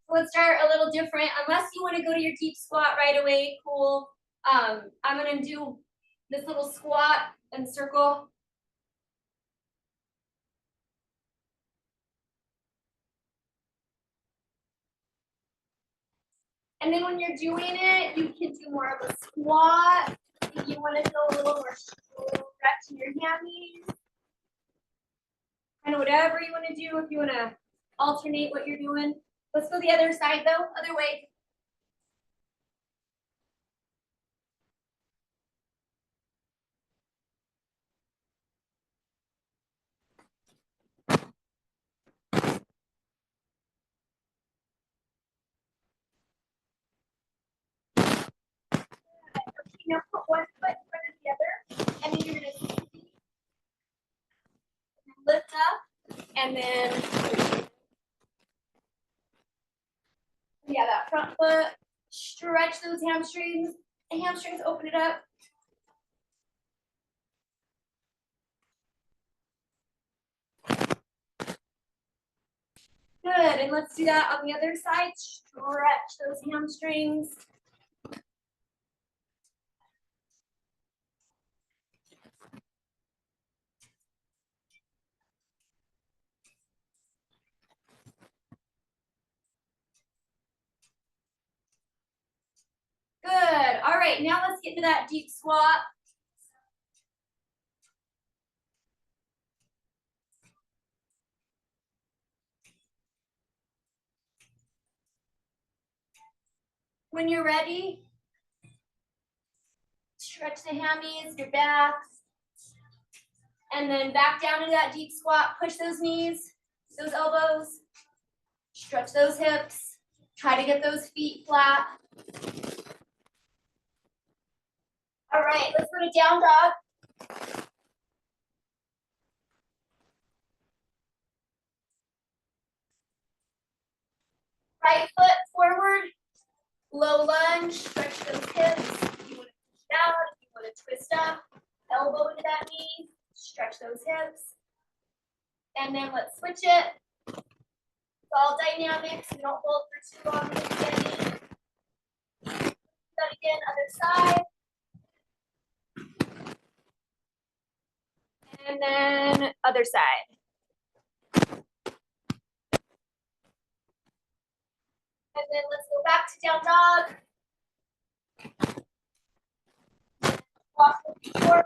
let's start a little different. Unless you want to go to your deep squat right away, cool. I'm gonna do this little squat and circle. And then when you're doing it, you can do more of a squat. If you want to go a little more stretch in your hammies. Kind of whatever you want to do. If you want to alternate what you're doing. Let's go the other side though, other way. Now put one foot in front of the other, and then you're gonna lift up, and then yeah, that front foot. Stretch those hamstrings. The hamstrings, open it up. Good, and let's do that on the other side. Stretch those hamstrings. Good. All right, now let's get to that deep squat. When you're ready, stretch the hammies, your backs, and then back down to that deep squat. Push those knees, those elbows, stretch those hips. Try to get those feet flat. All right, let's go to down dog. Right foot forward, low lunge, stretch those hips. If you want to push it out, if you want to twist up, elbow into that knee, stretch those hips. And then let's switch it. It's all dynamic, so you don't hold for too long in the beginning. Do that again, other side. And then other side. And then let's go back to down dog. Walk the feet forward.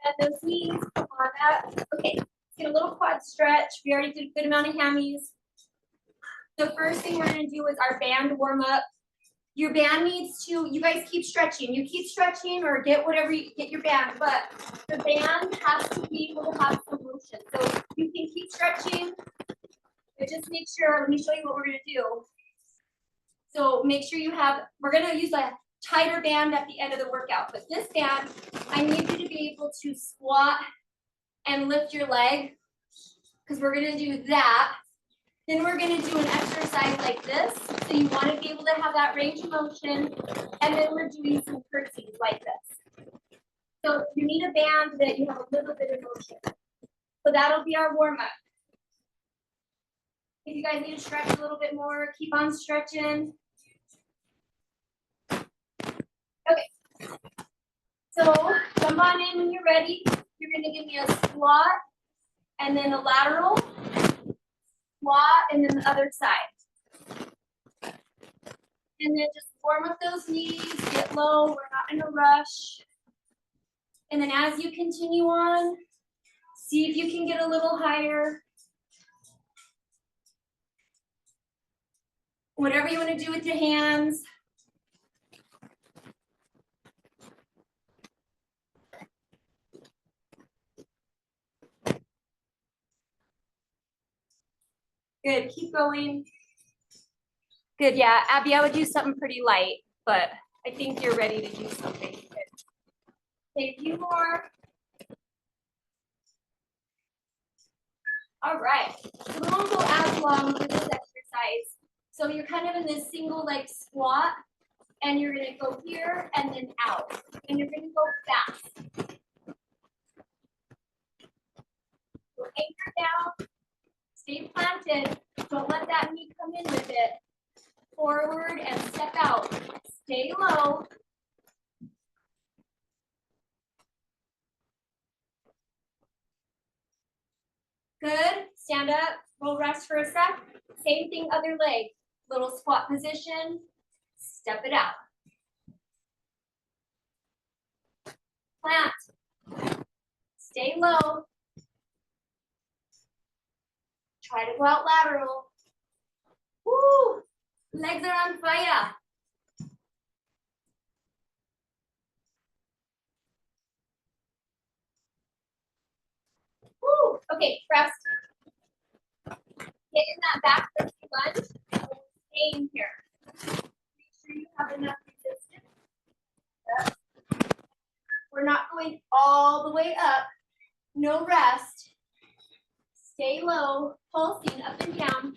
And those knees, come on up. Okay, let's get a little quad stretch. We already did a good amount of hammies. The first thing we're gonna do is our band warm up. Your band needs to, you guys keep stretching. You keep stretching or get whatever you get your band, but the band has to be able to have some motion. So you can keep stretching, but just make sure, let me show you what we're gonna do. So make sure you have, we're gonna use a tighter band at the end of the workout, but this band, I need you to be able to squat and lift your leg, because we're gonna do that. Then we're gonna do an exercise like this. So you wanna be able to have that range of motion, and then we're doing some curtsies like this. So you need a band that you have a little bit of motion. So that'll be our warm up. If you guys need to stretch a little bit more, keep on stretching. Okay, so jump on in when you're ready. You're gonna give me a squat and then a lateral, squat, and then the other side. And then just warm up those knees, get low, we're not in a rush. And then as you continue on, see if you can get a little higher. Whatever you want to do with your hands. Good, keep going. Good, yeah, Abby, I would do something pretty light, but I think you're ready to do something good. Okay, a few more. All right, so we won't go as long with this exercise. So you're kind of in this single leg squat, and you're gonna go here and then out, and you're gonna go fast. So anchor down, stay planted, don't let that knee come in with it. forward and step out. Stay low. Good. Stand up. We'll rest for a sec. Same thing, other leg. Little squat position. Step it out. Plant. Stay low. Try to go out lateral. Woo! Legs are on fire. Woo! Okay, rest. Get in that back lunge. Stay in here. Make sure you have enough resistance. We're not going all the way up. No rest. Stay low, pulsing up and down.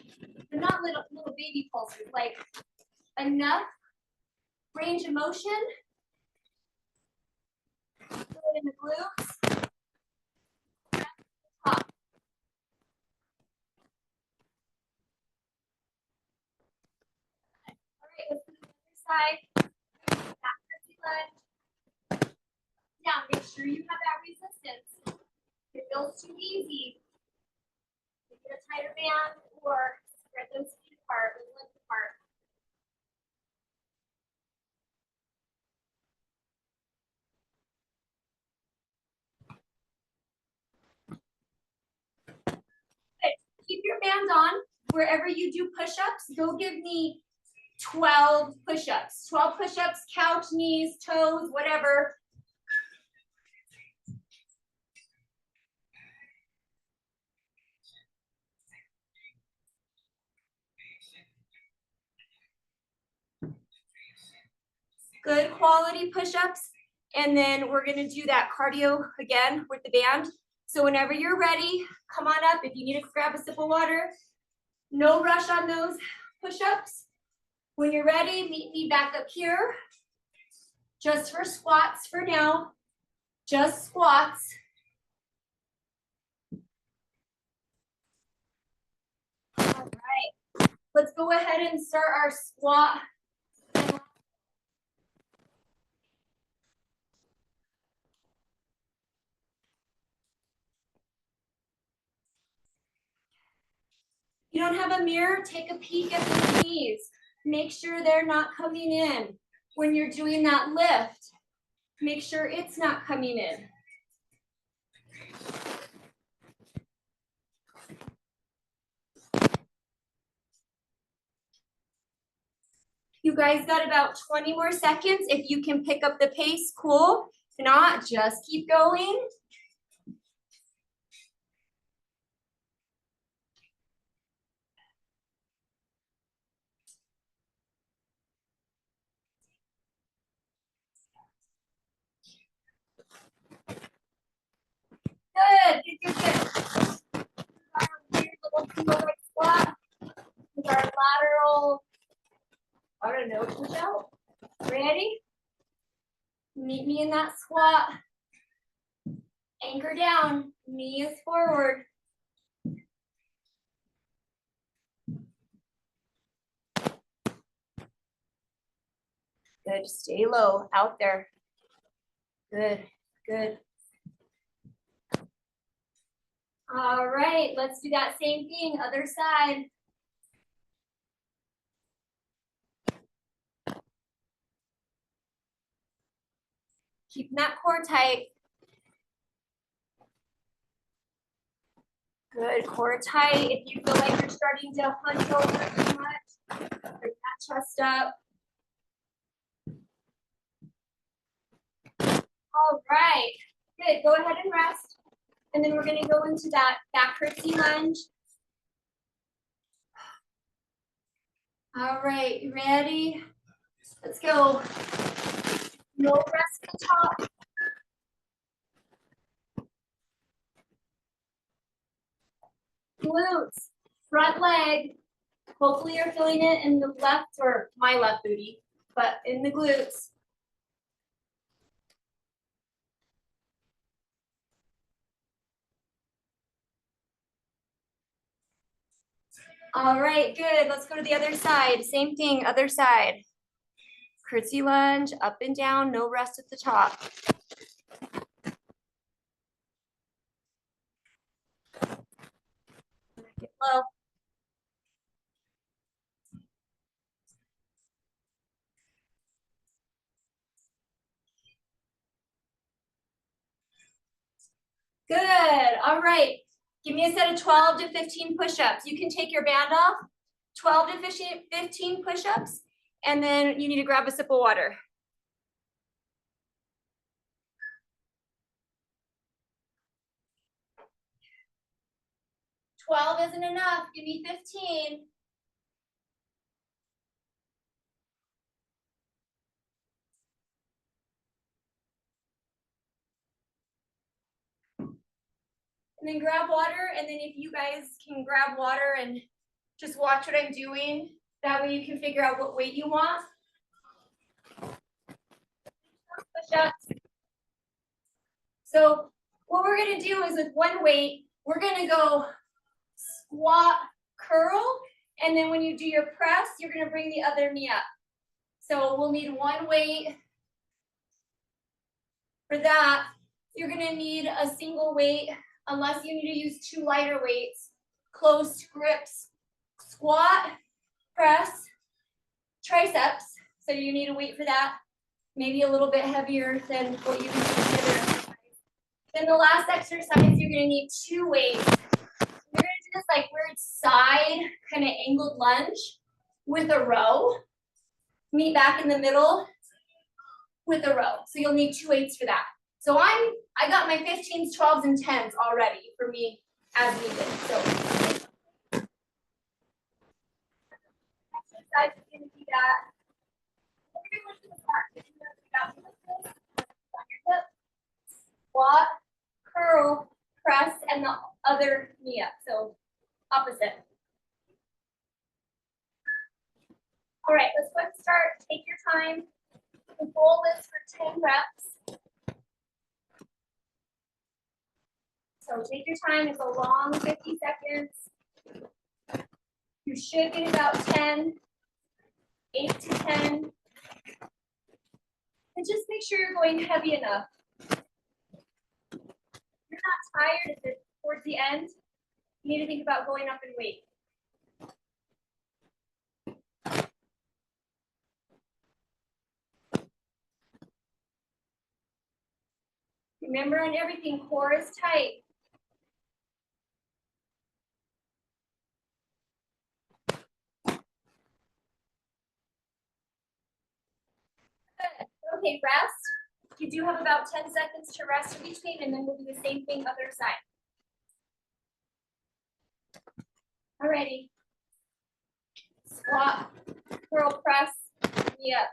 But not little baby pulses, like enough range of motion. Feel it in the glutes. Up. All right, let's do the other side. Back lunge. Down, make sure you have that resistance. If it feels too easy, get a tighter band or spread those feet apart, those legs apart. Keep your band on. Wherever you do push-ups, go give me 12 push-ups. 12 push-ups, couch, knees, toes, whatever. Good quality push-ups. And then we're gonna do that cardio again with the band. So whenever you're ready, come on up. If you need to grab a sip of water, no rush on those push-ups. When you're ready, meet me back up here. Just for squats for now. Just squats. All right. Let's go ahead and start our squat. You don't have a mirror, take a peek at the knees. Make sure they're not coming in. When you're doing that lift, make sure it's not coming in. You guys got about 20 more seconds. If you can pick up the pace, cool. If not, just keep going. Good, good, good. Our weird little single leg squat with our lateral, I don't know, push out. Ready? Meet me in that squat. Anchor down, knee is forward. Good, stay low, out there. Good, good. All right, let's do that same thing, other side. Keeping that core tight. Good, core tight. If you feel like you're starting to hunch over too much, bring that chest up. All right, good, go ahead and rest. And then we're gonna go into that back curtsy lunge. All right, you ready? Let's go. No rest at the top. Glutes, front leg. Hopefully you're feeling it in the left or my left booty, but in the glutes. All right, good. Let's go to the other side. Same thing, other side. Curtsy lunge, up and down, no rest at the top. Get low. Good. All right. Give me a set of 12 to 15 push-ups. You can take your band off. 12 to 15 push-ups. And then you need to grab a sip of water. 12 isn't enough. Give me 15. And then grab water. And then if you guys can grab water and just watch what I'm doing, that way you can figure out what weight you want. Push-ups. So what we're going to do is with one weight, we're going to go squat, curl, and then when you do your press, you're going to bring the other knee up. So we'll need one weight. For that, you're going to need a single weight unless you need to use two lighter weights. Closed grips, squat, press, triceps. So you need a weight for that. Maybe a little bit heavier than what you can do for the other exercise. Then the last exercise, you're going to need two weights. You're going to do this like weird side kind of angled lunge with a row. Meet back in the middle with a row. So you'll need two weights for that. So I got my 15s, 12s, and 10s already for me as needed. So exercise is going to be that. Squat, curl, press, and the other knee up. So opposite. All right, let's go ahead and start. Take your time. The goal is for 10 reps. So take your time. It's a long 50 seconds. You should get about 10, 8 to 10. And just make sure you're going heavy enough. If you're not tired, if it's towards the end, you need to think about going up in weight. Remember, on everything, core is tight. Good. Okay, rest. You do have about 10 seconds to rest in between, and then we'll do the same thing other side. Alrighty. Squat, curl, press, knee up.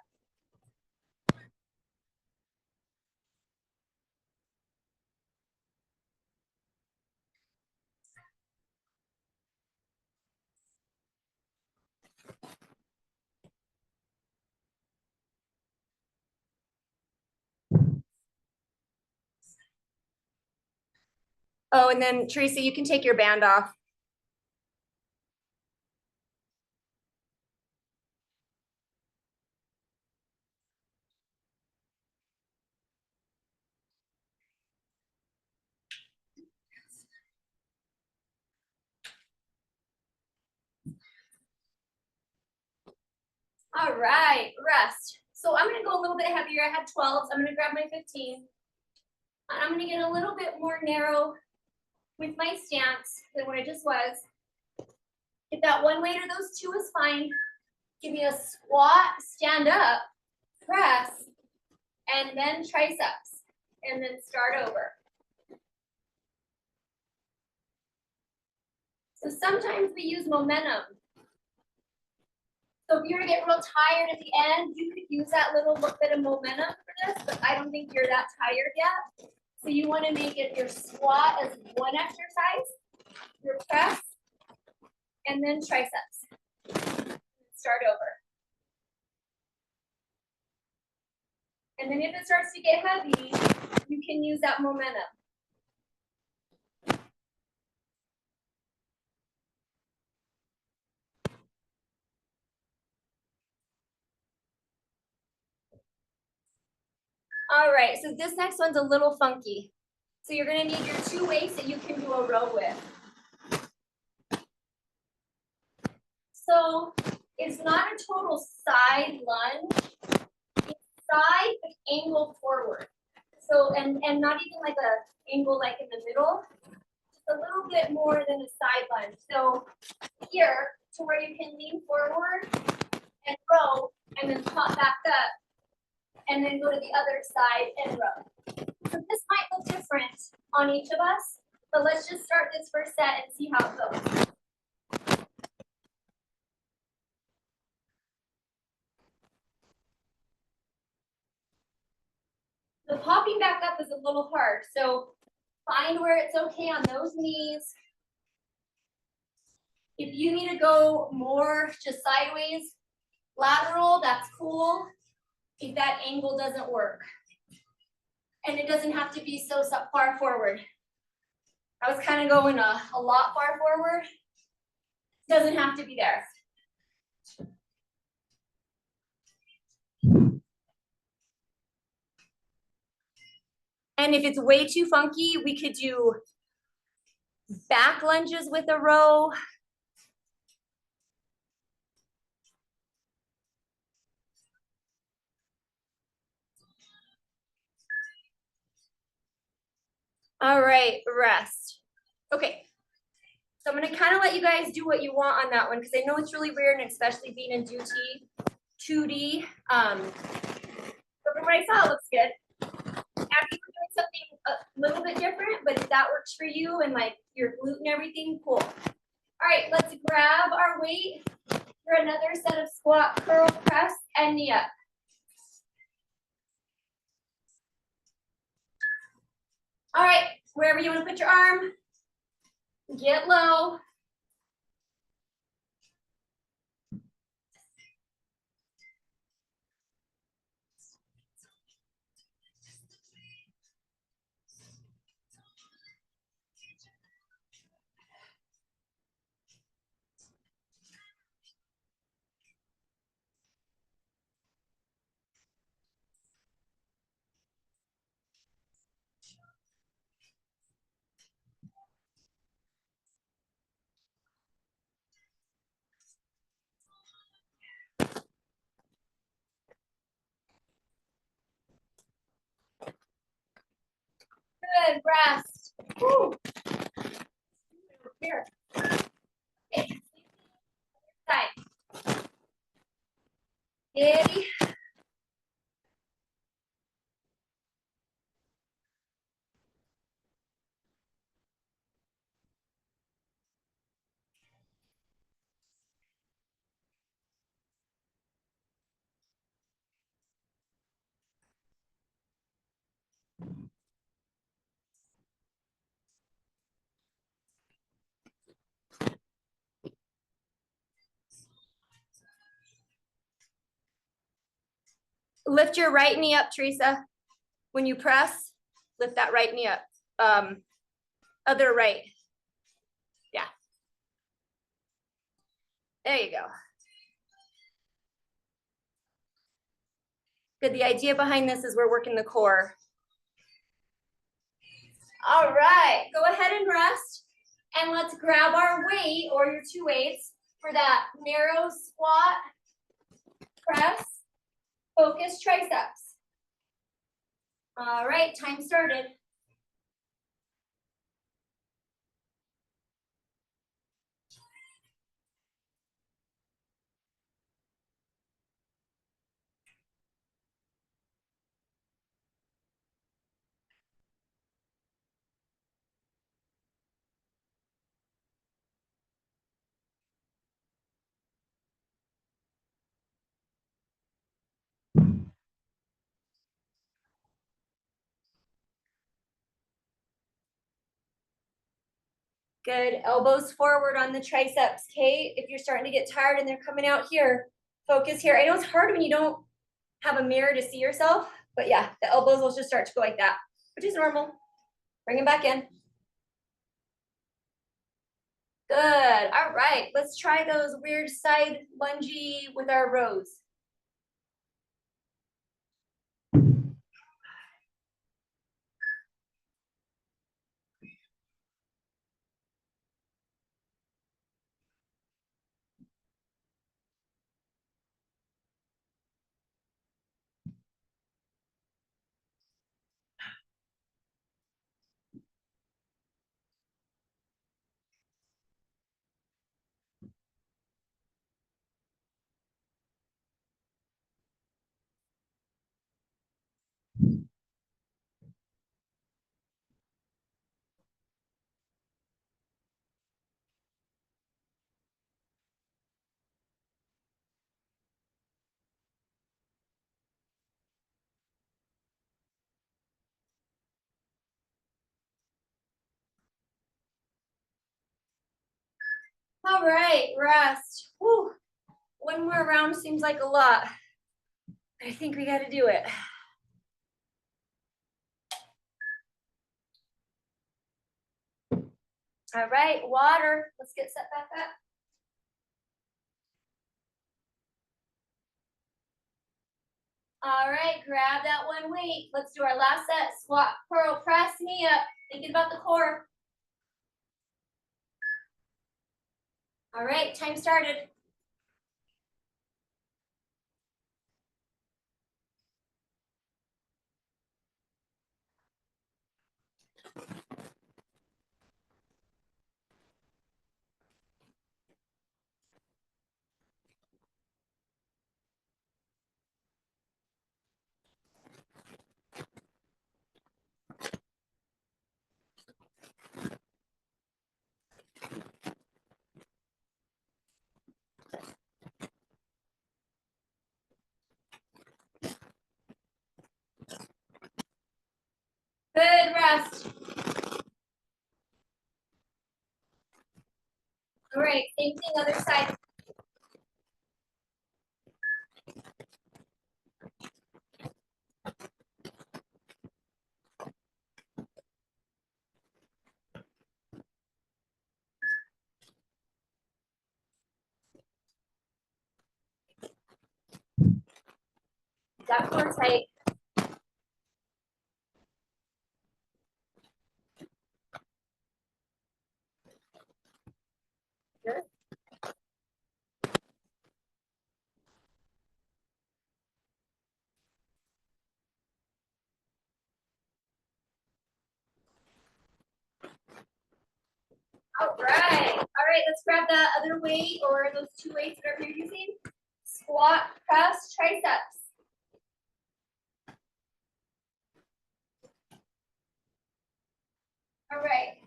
Oh, and then Teresa, you can take your band off. All right, rest. So I'm gonna go a little bit heavier. I had 12s. I'm gonna grab my 15. And I'm gonna get a little bit more narrow with my stance than what I just was. Get that one weight or those two is fine. Give me a squat, stand up, press, and then triceps, and then start over. So sometimes we use momentum. So if you're to get real tired at the end, you could use that little bit of momentum for this, but I don't think you're that tired yet. So you want to make it your squat as one exercise, your press, and then triceps. Start over. And then if it starts to get heavy, you can use that momentum. All right, so this next one's a little funky. So you're gonna need your 2 weights that you can do a row with. So it's not a total side lunge, it's side but angle forward. So, and not even like a angle like in the middle, just a little bit more than a side lunge. So here, to where you can lean forward and row, and then pop back up, and then go to the other side and row. So this might look different on each of us, but let's just start this first set and see how it goes. The popping back up is a little hard, so find where it's okay on those knees. If you need to go more just sideways, lateral, that's cool. If that angle doesn't work. And it doesn't have to be so far forward. I was kind of going a lot far forward. Doesn't have to be there. And if it's way too funky, we could do back lunges with a row. All right, rest. Okay, so I'm gonna kind of let you guys do what you want on that one because I know it's really weird, and especially being in 2D. But from what I saw, it looks good. After you're doing something a little bit different, but if that works for you and like your glute and everything, cool. All right, let's grab our weight for another set of squat, curl, press, and knee up. All right, wherever you want to put your arm, get low. Good, rest. Woo. Here. Okay. Side. Steady. Lift your right knee up, Teresa. When you press, lift that right knee up. Other right. Yeah. There you go. Good. The idea behind this is we're working the core. All right. Go ahead and rest. And let's grab our weight or your 2 weights for that narrow squat, press, focus triceps. All right, time started. Good, elbows forward on the triceps, okay? If you're starting to get tired and they're coming out here, focus here. I know it's hard when you don't have a mirror to see yourself, but yeah, the elbows will just start to go like that, which is normal. Bring them back in. Good, all right, let's try those weird side lungy with our rows. All right, rest. Whew. One more round seems like a lot. I think we got to do it. All right, water. Let's get set back up. All right, grab that one weight. Let's do our last set. Squat, curl, press, knee up. Thinking about the core. All right, time started. Good rest. All right, same thing, other side. Got core tight. Good. All right, let's grab that other weight or those two weights, whatever you're using. Squat, press, triceps. All right,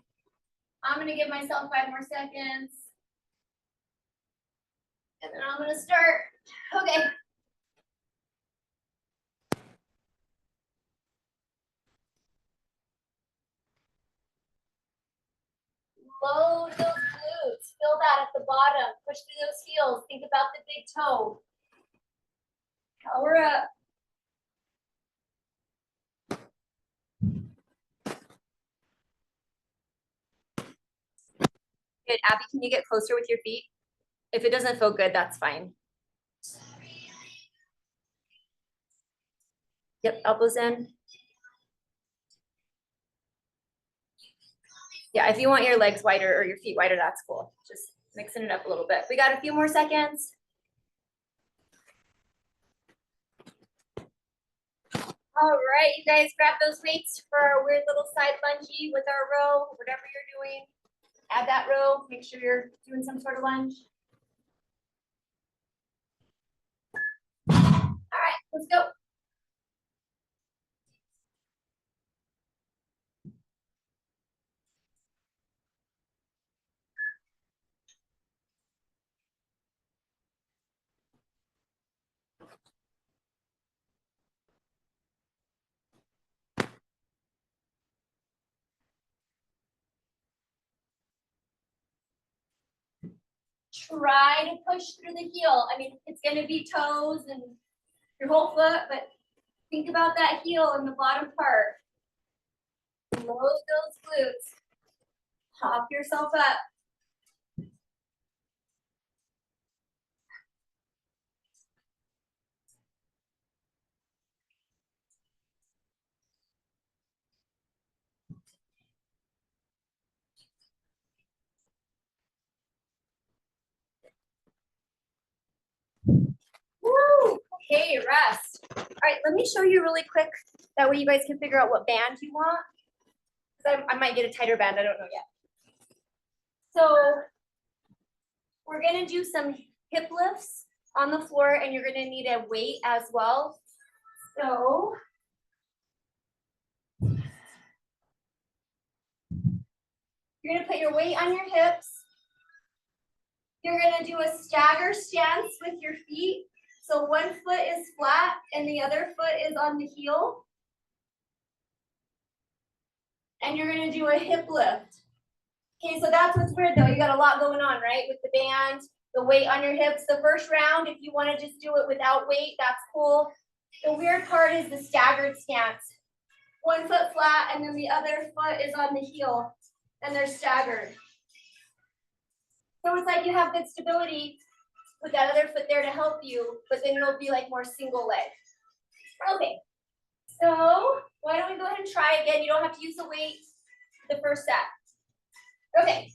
I'm gonna give myself 5 more seconds. And then I'm gonna start. Okay. Load those glutes. Feel that at the bottom. Push through those heels. Think about the big toe. Power up. Good. Abby, can you get closer with your feet? If it doesn't feel good, that's fine. Yep, elbows in. Yeah, if you want your legs wider or your feet wider, that's cool. Just mixing it up a little bit. We got a few more seconds. All right, you guys grab those weights for our weird little side lunge with our row, whatever you're doing. Add that row, make sure you're doing some sort of lunge. All right, let's go. Try to push through the heel. I mean, it's going to be toes and your whole foot, but think about that heel in the bottom part. Load those glutes. Pop yourself up. Woo! Okay, rest. All right, let me show you really quick. That way you guys can figure out what band you want. I might get a tighter band, I don't know yet. So we're gonna do some hip lifts on the floor and you're gonna need a weight as well. So you're gonna put your weight on your hips. You're gonna do a stagger stance with your feet. So one foot is flat and the other foot is on the heel. And you're gonna do a hip lift. Okay, so that's what's weird though. You got a lot going on, right? With the band, the weight on your hips. The first round, if you want to just do it without weight, that's cool. The weird part is the staggered stance. One foot flat and then the other foot is on the heel and they're staggered. So it's like you have good stability with that other foot there to help you, but then it'll be like more single leg. Okay, so why don't we go ahead and try again? You don't have to use the weight the first set. Okay.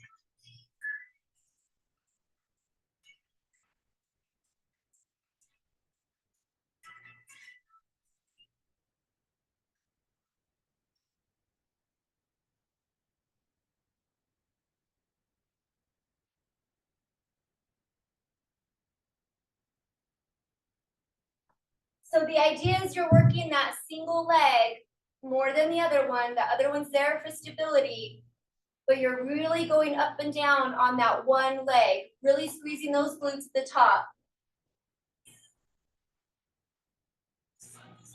So the idea is you're working that single leg more than the other one. The other one's there for stability, but you're really going up and down on that one leg, really squeezing those glutes at the top.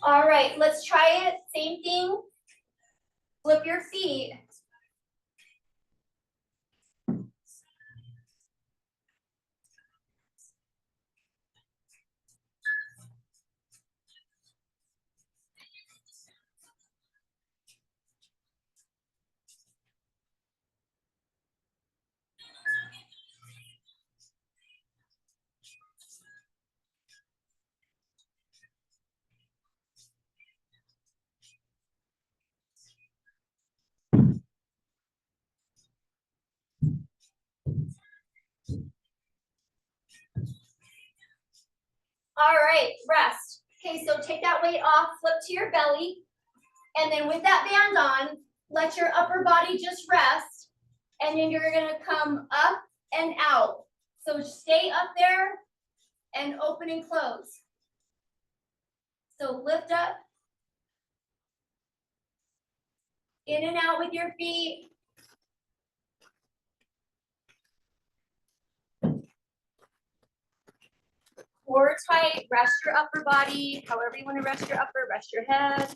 All right, let's try it. Same thing. Flip your feet. All right, rest. Okay, so take that weight off, flip to your belly, and then with that band on, let your upper body just rest, and then you're gonna come up and out. So stay up there and open and close. So lift up, in and out with your feet. Core tight, rest your upper body, however you want to rest your upper, rest your head.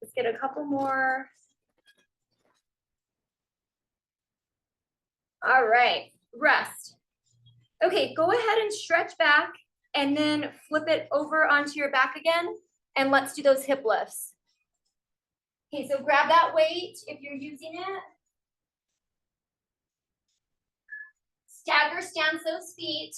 Let's get a couple more. All right, rest. Okay, go ahead and stretch back and then flip it over onto your back again. And let's do those hip lifts. Okay, so grab that weight if you're using it. Stagger stance those feet.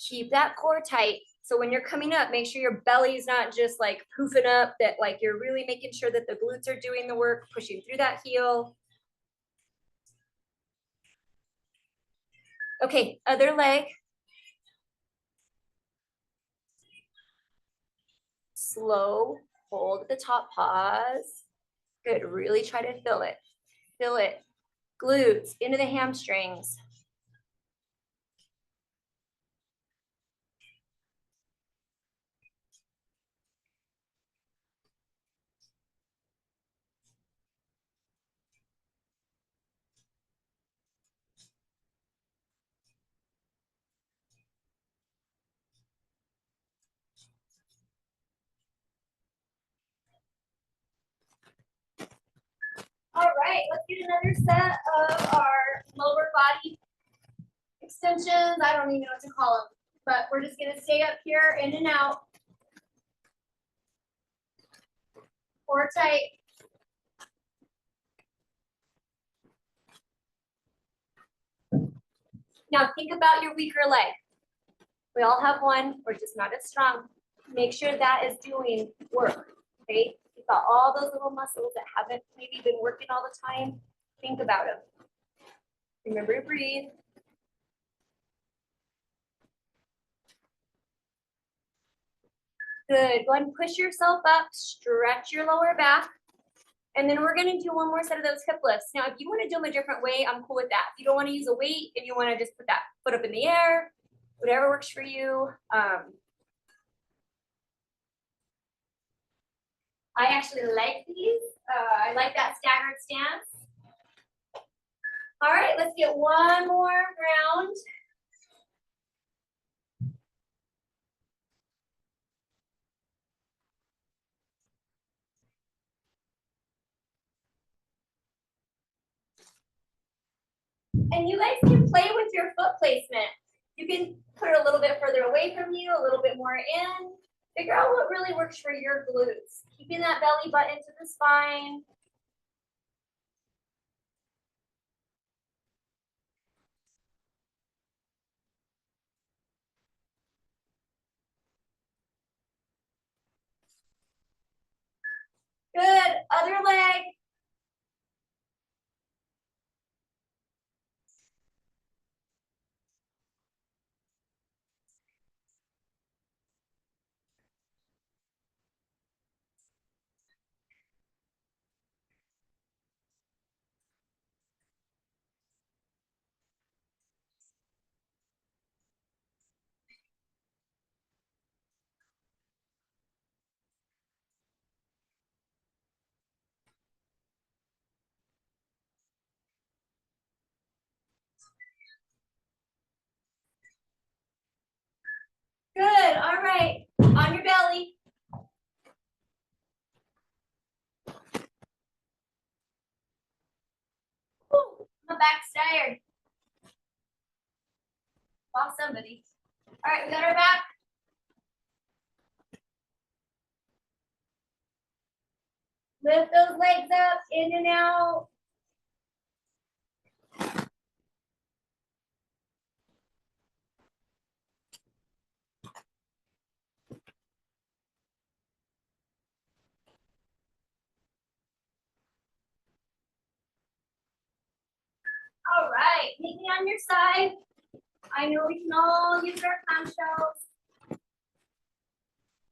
Keep that core tight. So when you're coming up, make sure your belly's not just like poofing up, that like you're really making sure that the glutes are doing the work, pushing through that heel. Okay, other leg. Slow, hold at the top, pause. Good, really try to feel it. Feel it. Glutes into the hamstrings. All right, let's get another set of our lower body extensions. I don't even know what to call them, but we're just gonna stay up here, in and out. Core tight. Now think about your weaker leg. We all have one, we're just not as strong. Make sure that is doing work, okay? You've got all those little muscles that haven't maybe been working all the time. Think about them. Remember to breathe. Good, go ahead and push yourself up, stretch your lower back. And then we're gonna do one more set of those hip lifts. Now, if you wanna do them a different way, I'm cool with that. If you don't wanna use a weight and you wanna just put that foot up in the air, whatever works for you. I actually like these. I like that staggered stance. All right, let's get one more round. And you guys can play with your foot placement. You can put it a little bit further away from you, a little bit more in. Figure out what really works for your glutes. Keeping that belly button to the spine. Good, other leg. Good, all right, on your belly. Woo, my back's tired. Lost somebody. All right, we got our back. Lift those legs up, in and out. All right, meet me on your side. I know we can all use our clamshells.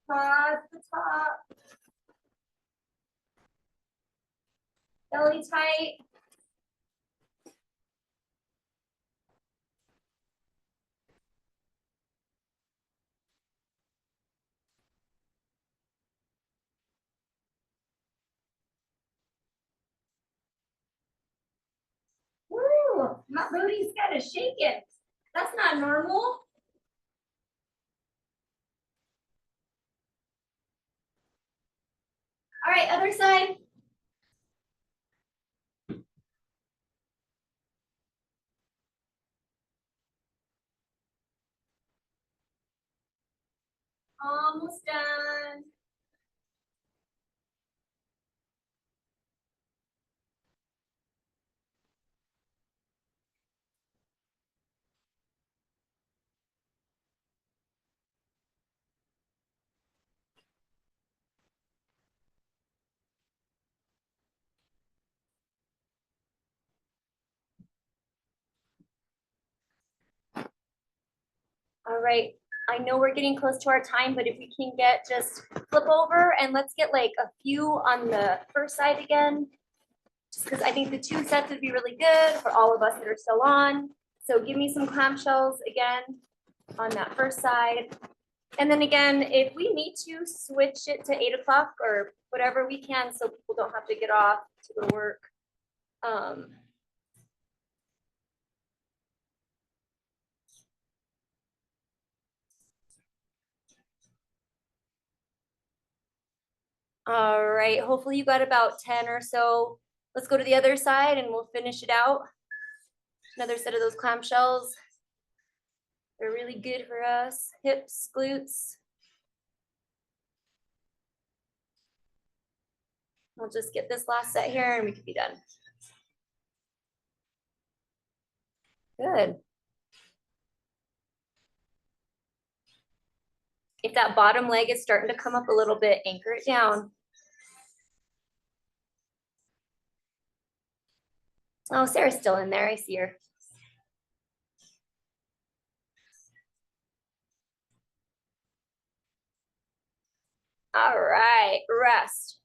Pause at the top. Belly tight. Woo, my booty's kind of shaking. That's not normal. All right, other side. Almost done. All right, I know we're getting close to our time, but if we can get just flip over and let's get like a few on the first side again. Just because I think the 2 sets would be really good for all of us that are still on. So give me some clamshells again on that first side. And then again, if we need to switch it to 8 o'clock or whatever we can, so people don't have to get off to go to work. All right, hopefully you got about 10 or so. Let's go to the other side and we'll finish it out. Another set of those clamshells. They're really good for us. Hips, glutes. We'll just get this last set here and we can be done. Good. If that bottom leg is starting to come up a little bit, anchor it down. Oh, Sarah's still in there. I see her. All right, rest.